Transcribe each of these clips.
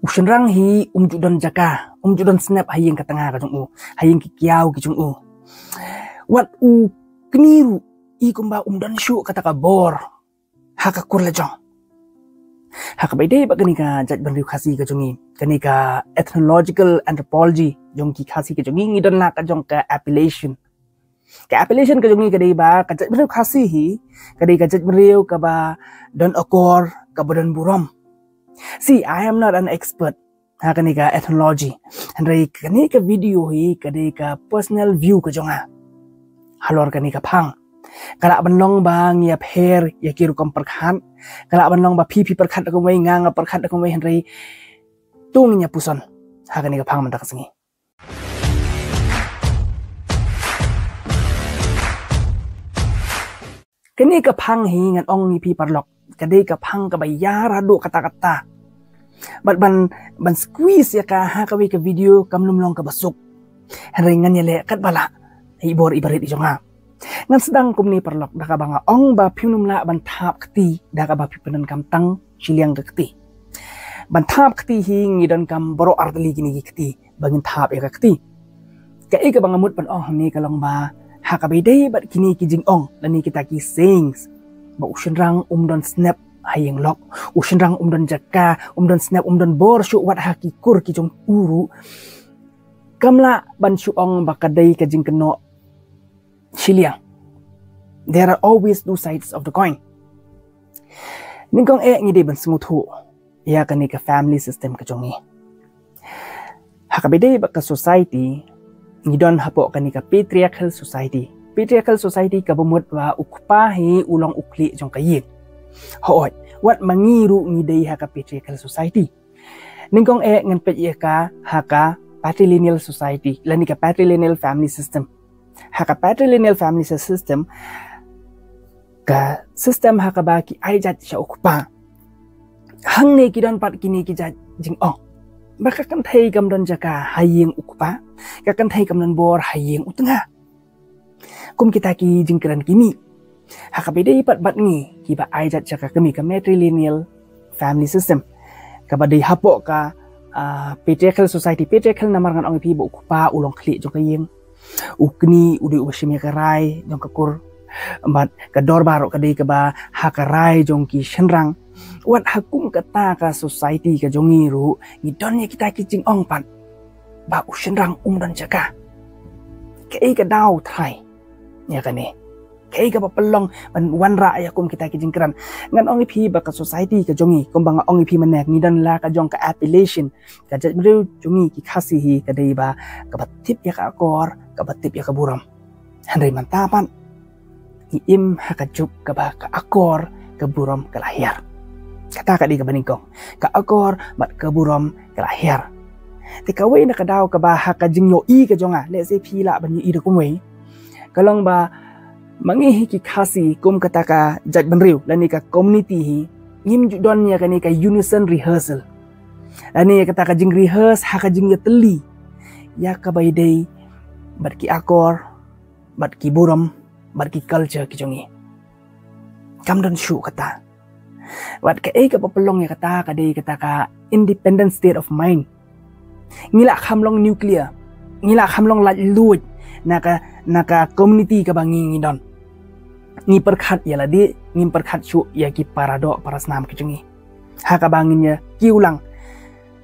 Ushenrang hi umjudon jaka, umjudon snap hayeng ke tengah kajong u, hayeng ki kiau kajong u. Wat u keniru i kumba umdan syu kata ka bor, haka kur lejong. Haka baide ba kenika jaj banriu khasi kajong i, kenika ethnological anthropology jong ki khasi kajong i ngidon la kajong ka appellation. Ka appellation kajong i kadai ba ka jaj banriu khasi hi, kadai ka jaj banriu ka ba don akor ka badan burom. See, I am not an expert hakanika ethnology. Handai kanika video hi kadika personal view ka jonga. Halor kanika phang. Kala banlong bang ya pher ya kiru kom perkhan. Kala banlong ba pipi perkhat ko mai ngang perkhat ko mai handai tung nya puson. Hakanika phang man takasngi. Kanika phang hi ngan ong ni pi parlok. Kadai ka phang ka bayara do kata-kata. Ban squeeze ya ka ha ka video kam lumlong ka basuk. Haringan ya le kat bala. Ibor ibarit ijonga. Ngan sedang kum ni parlok da ka banga ong ba pinum la ban thap kti da ka ba pipenan kam tang siliang ka kti. Ban thap kti hi ngidon kam boro artli gini kti bangin thap ya ka kti. Ka ka banga mut ban ong ni ka long ba ha ka dei bat kini ki jing ong lani kita ki sings. Ba ushenrang umdon snap hayeng lok ushenrang umdon jaka umdon snap umdon bor syu wat haki kur ki jong uru kamla ban syu ong bakadai ka jing keno siliang. There are always two sides of the coin. Ningkong ngide ban smuthu ya kanika family system ka jongi hakabede ba ka society ngidon hapo kanika patriarchal society. Patriarchal society kabumut wa ukpahi ulong ukli jong kayik. Hoot, wat mangiru ngidei haka patriarchal society. Ningkong ngan pet ka haka patrilineal society. Lani ka patrilineal family system. Haka patrilineal family system ka system haka baki aijat siya ukpa. Hang ne kidan pat kini kijat jing ong. Baka kan thai gamdon jaka hayeng ukpa. Kakan thai gamdon bor hayeng utengah. Kum kita ki jingkeran kimi. Hakabede pat bat ngi kiba aijat jaka kami ka matrilineal family system. Kabadai hapo ka patriarchal society. Patriarchal namar ngan ong ipi bo kupa ulong klik jong kayeng. Ukni ude ubashimi karai jong kakur. Bat kador baro kadai kaba hakarai jong ki shenrang. Wat hakum kata ka society ka jongiru ngidonnya kita ki jing ong pat. Ba ushenrang umdan jaka. Kei ka dau thai. Ya kan ni kay ka papalong wan ra ya kum kita kijingkran ngan ong ipi ba ka society ka jongi kum banga ong ipi manek ni dan la ka jong ka appellation ka jat mrew jongi ki khasi hi ka dei ba ka batip ya ka akor ka batip ya ka buram handai mantapan i im ha ka jup ka ba ka akor ka buram ka lahir kata ka di ka baningkong ka akor bat ka buram ka lahir te ka we na ka daw ka ba ha ka jingyo i ka jonga le se pi la ban i de kum we kalong ba mangihi ki khasi kum kataka jat banriu lani ka community hi ngim judon ya kani ka unison rehearsal lani kataka jing rehearse ha ka jing ya teli ya ka baidei bat ki akor bat ki buram bat ki culture ki jongi kam don shu kata wat ka ka papalong ya kata ka dei kataka independent state of mind ngila khamlong nuclear ngila khamlong lat luit naka community ka bangi ngidon ni perkhat ya ladi ngim perkhat syu ya ki parado parasnam ki jungi haka bangin ya kiulang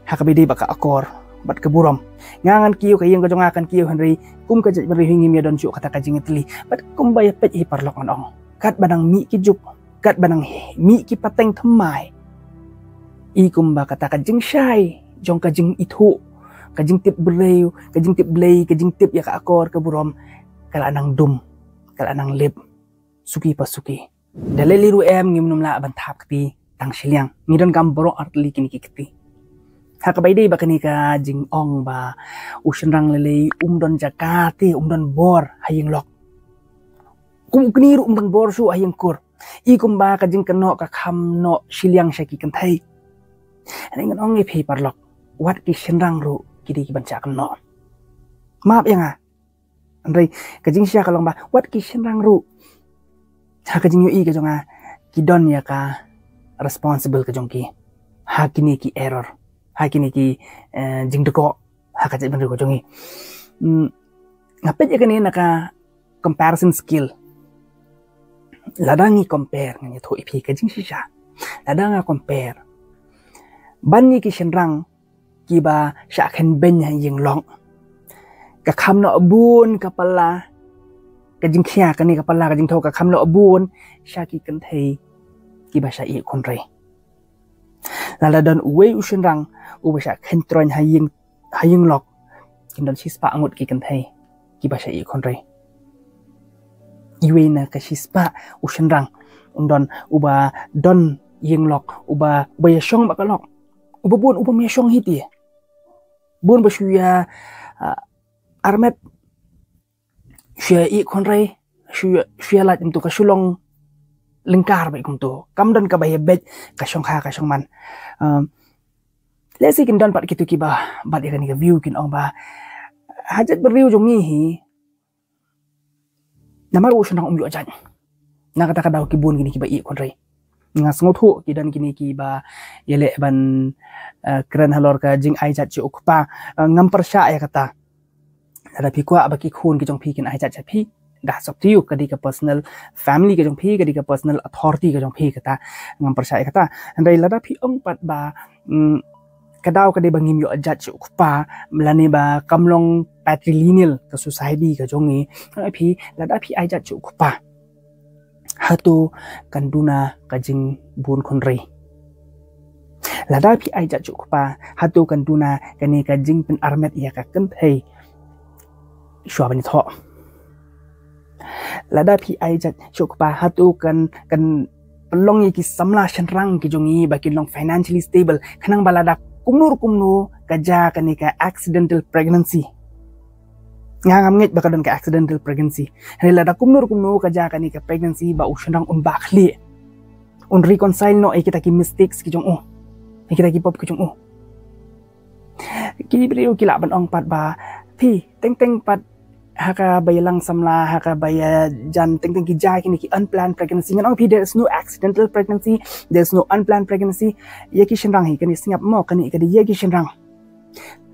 haka bede baka akor bat keburom ngangan kiu kayeng ka jongakan kiu henry kum ka jat beri ngim ya don syu kata ka jingitli bat kum bay pet hi parlok on ong kat banang mi ki juk kat banang mi ki pateng thmai i kum ba kata ka jing shai jong ka jing itu kajing tip bereu, kajing tip blei, kajing tip ya ka akor ke burom, kala anang dum, kala anang lip, suki pasuki. Dalili ru ngim la ban thap kti tang siliang, ngidon kam boro artli kini kiti. Hakabai dei bakani ka jing ong ba ushenrang lele umdon jakati umdon bor hayeng lok. Kum kniru umdon bor su hayeng kur. Ikum ba kajing keno ka kham no siliang syaki kentai. Ngan ong ipi parlok. Wat ki shenrang ru kidi ki banca keno. Maaf ya nga. Andai kajing sya kalong ba wat ki shenrang ru. Ha kajing yu i ka jonga ki don ya ka responsible ka jong ki. Ha kini ki error. hai kini ki jing deko haka cek bendu ko jongi ngapet ya kani naka comparison skill ladangi compare ngani tho ipi ka jing shisha ladanga compare banni ki shenrang ki ba sha khen ben ying long ka kham no bun kapala ka jing khia kani kapala ka jing tho ka kham no bun sha ki kan thei ki ba sha i kon re ladan uwe u shenrang u ba sha khen tron haying lok kin dan shispa angut ki kan thei ki ba sha i kon re iwe na ka shispa u shenrang undon uba don ying lok uba ya shong ba ka lok uba bun uba me shong hiti bun ba shuya armet shuya i konrai shuya lat untuk ka shulong lingkar ba ikum to kam dan ka ba bet ka shong kha ka shong man lesi kin dan pat kitu ki ba bat ya kan ka view kin ong ba hajat beriu jong ni hi namar u shong yu ajan na kata ka daw ki bun gini ki ba i konrai ngas ngotu ki dan kini ki ba yele ban keren halor ka jing ai jat chi ukpa ngam persya ya kata ada pi kwa ba ki khun ki jong pi kin ai jat pi that's up to you kadi ka personal family ka jong pi kadi ka personal authority ka jong pi kata ngam persya ya kata andai lada pi ong pat ba kadaw kadi bangim yo jat chi ukpa mlani ba kamlong patrilineal ka society ka jong ni pi lada pi ai jat chi ukpa hatu kanduna kajing bun konrei lada pi ai jat chukpa hatu kanduna kani kajing pen armet ya ka kenthei shwa bani tho lada pi ai jat chukpa hatu kan pelong ki samla shenrang ki jongi bakin long financially stable khanang balada kumnur kaja kani ka accidental pregnancy ngam nget bakadon ka accidental pregnancy hela da kumnur kaja kani ka pregnancy ba ushandang un bakli un reconcile no kita ki mistakes ki jong kita ki pop ki jong ki brio ki la ban ong pat ba pi teng pat haka bayalang samla haka baya jan teng ki ja ki unplanned pregnancy ngan ong pi there is no accidental pregnancy there is no unplanned pregnancy yaki shinrang hi kani singap mo kani ka di yaki shinrang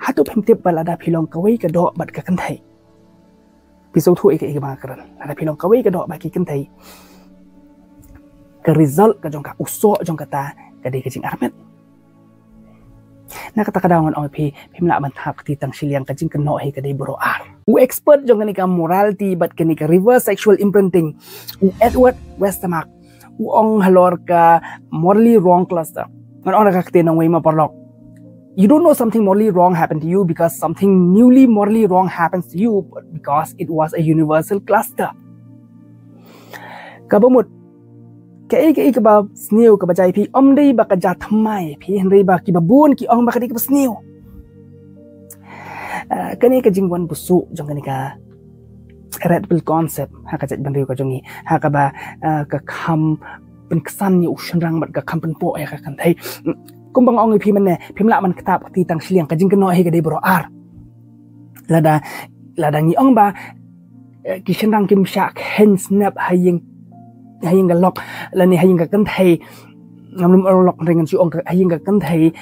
hatu pemtip balada pilong kawai ka do bat ka kan thai pisau thu ike ba karan ada pilong kawai ka do ba ki kan thai ka result ka jong ka uso jong kata ka de ka jing armet na kata kadangon ong pi pimla ban thap ti tang siliang ka jing kan no he ka de bro ar u expert jong ka morality bat ka reverse sexual imprinting u Edward Westermark u ong halor ka morally wrong cluster ngan ong ka te nang wei ma parlok. You don't know something morally wrong happened to you because something newly morally wrong happens to you, but because it was a universal cluster. Kabamut, kaya ba snew kabajay pi omday ba kajat may pi henry ba kibabun ki ong ba kadi ka snew. Kani ka jingwan busu jong kani ka red pill concept hakajat banriyo ka jongi hakaba ka kham penksan ni ushanrang bat ka kham penpo ya ka kan thai kumbang ong pi man ne pimla man katap ti tang siliang kajing keno he gade bro ar lada ngi ong ba ki shenrang kim sha hen snap haying galok lani haying ka kan thai ngamlum lok ringan si ong haying ka kan thai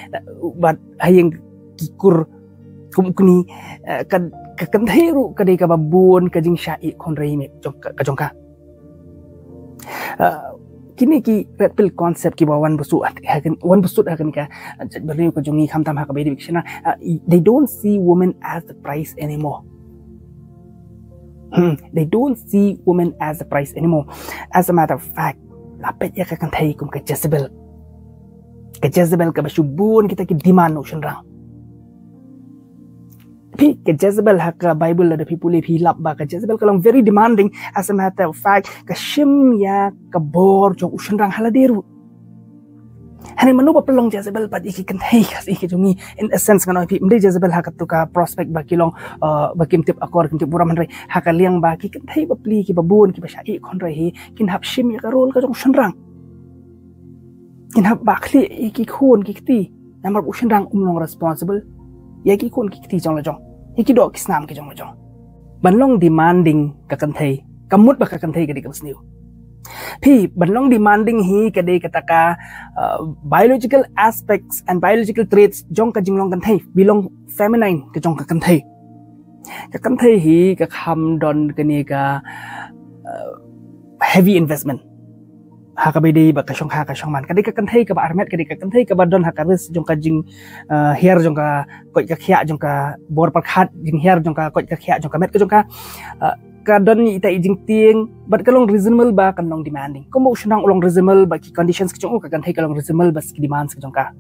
bat haying kikur kumkuni ka kan thai ru kade ka babun kajing sha i kon rei me jong ka kini ki red pill concept ki wan busut hakan ka beriu ko jongi kham tam ha ka be diction they don't see women as the price anymore they don't see women as the price anymore as a matter of fact lapet ya ka kan thai kum ka Jezebel ka basubun kita ki demand no shenrang pi ka Jezebel haka Bible ada people pi lap ba ka Jezebel kalong very demanding as a matter of fact ka shim ya ka bor jong ushenrang haladeru hani manu ba pelong Jezebel pat iki kan thei kas iki jongi in a sense ngano pi mde Jezebel haka tu ka prospect ba kilong bakim tip akor kim tip buram re haka liang ba ki kan thei ba pli ki babun ki ba sha i kon re hi kin hap shim ya ka rol ka jong shenrang kin hap ba khli iki khun ki ti namar ushenrang umlong responsible ya ki khun ki ti jong la jong iki do kisnam ki jong la jong banlong demanding ka kan thei kamut ba ka kan thei ka di ka sniu P banlong demanding hi kadai kataka biological aspects and biological traits jong ka jinglong kan thai belong feminine ka jong ka kan thai hi ka kham don kani ka heavy investment ha ka bedi ba ka shong ha ka shong man kadai ka kan thai ka ba armet kadai ka kan thai ka ba don ha ka ris jong ka jing hair jong ka koi ka khia jong ka bor par khat jing hair jong ka koi ka khia jong ka met ka jong ka kadon ni ita ijing tieng but kalong reasonable ba kalong demanding kumo shnang ulong reasonable ba ki conditions ki jong ka kan thai kalong reasonable ba ki demands ki jong ka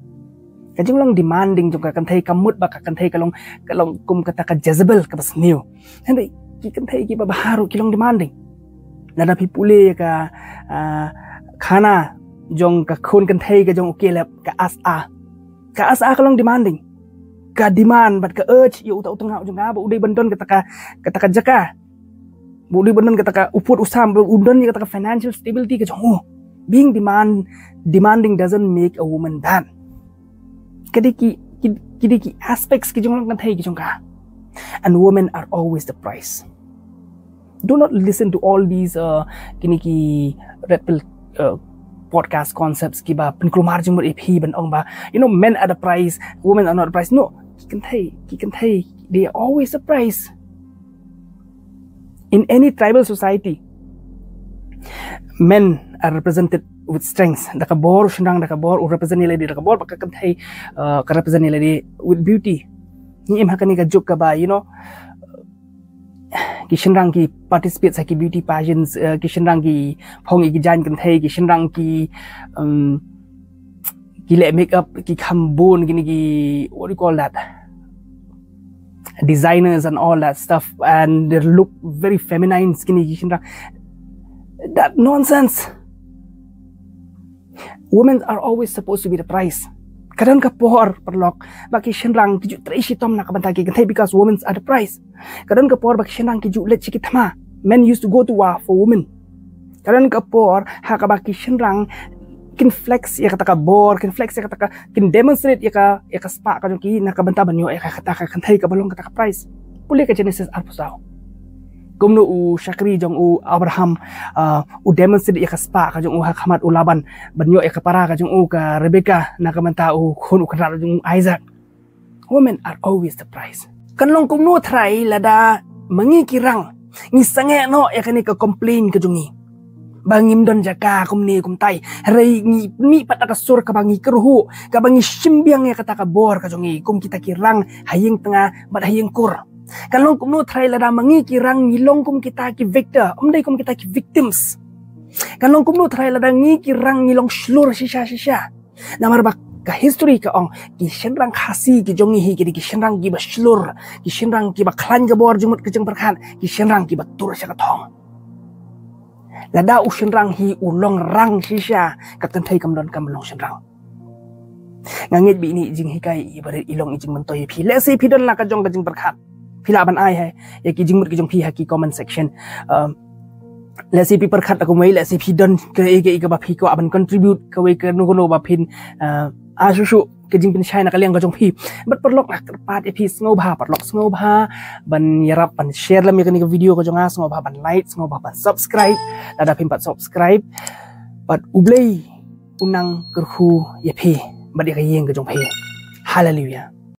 kajing long demanding jong ka kan thai kamut ba ka kan thai kalong kum kata ka Jezebel ka bas new hande ki kan thai ki ba baharu ki long demanding nada pi pule ka khana jong ka khon kan thai ka jong ukelap ka asa kalong demanding ka demand but ka urge yu ta utang jong ba udai bandon kata ka jaka budi benon kata uput usam undon ni kata financial stability ke jong being demanding doesn't make a woman bad kadi ki aspects ki jong kan thai ki jong ka and women are always the prize. Do not listen to all these kini ki red pill podcast concepts ki ba penkrumar jong ep ban ong ba men are the prize, women are not the prize. No, ki kan thai they are always the prize. In any tribal society, men are represented with strengths. Dakabor shnang dakabor represent lady dakabor baka kan thai ka represent lady with beauty. Ni em hakani ka juk ka ba ki shnang ki participate sa ki beauty pageants ki shnang ki phong ki jan kan thai ki shnang ki le makeup ki khambon gini ki what do you call that, designers and all that stuff, and they look very feminine, skinny. That nonsense. Women are always supposed to be the prize. Kadang ka por perlok baki shenrang kiju treshi tom nakabanta ki kantai because women are the prize. Kadang ka por baki shenrang kiju let chiki tama. Men used to go to war for women. Kadang ka por hakabaki shenrang kin flex ya kata ka bor, kin flex ya kata ka kin demonstrate ya ka spa ka jong ki nakabanta banyo ya ka kata ka kantai ka balong kata ka prize. Puli ka Genesis arpusao. Kumno u Shakri jong u Abraham u demonstrate ya ka spa ka jong u Hamat u Laban banyo ya ka para ka jong u ka Rebecca nakabanta u khon u kara jong Isaac. Women are always the prize. Kanlong kumno try lada mangi kirang ni sange no ya kani ka complain ka jong ni. Bangim don jaka kumni kumtai rei ngi mi pataka sur ka bangi keruhu ka bangi simbiang ya kata ka bor ka jongi kum kita kirang hayeng tengah mat hayeng kur kalong kumno try lada mangi kirang ngilong kum kita ki victor umdai kum kita ki victims kalong kumno try lada ngi kirang ngilong slur shisha namar bak ka history ka ong ki shenrang khasi ki jongi hi ki shenrang ki ba slur ki shenrang ki ba khlan ka bor jumut ka jeng perkhan ki shenrang ki ba tur sha ka thong lada u shenrang hi ulong rang shisha katan thai kam don kam long shenrang ngangit bi ni jing hi kai ibaret ilong ijing mentoi phi le se phi don la ka jong ka jing perkhat phi la ban ai hai ya ki jing mut ki jong phi ha ki comment section le se pi perkhat aku mai le se phi don ke ba phi ko aban contribute ka we ka no ba phin a shu ke jing pin shai na ka leng ka jong phi but perlok nak terpat phi sngo ba perlok sngo ba ban yarap ban share lam ya ka video ko jong a sngo ba ban like sngo ba ban subscribe lada pin pat subscribe but ublei unang kerhu ya phi ba dia ka yeng ka jong phi hallelujah.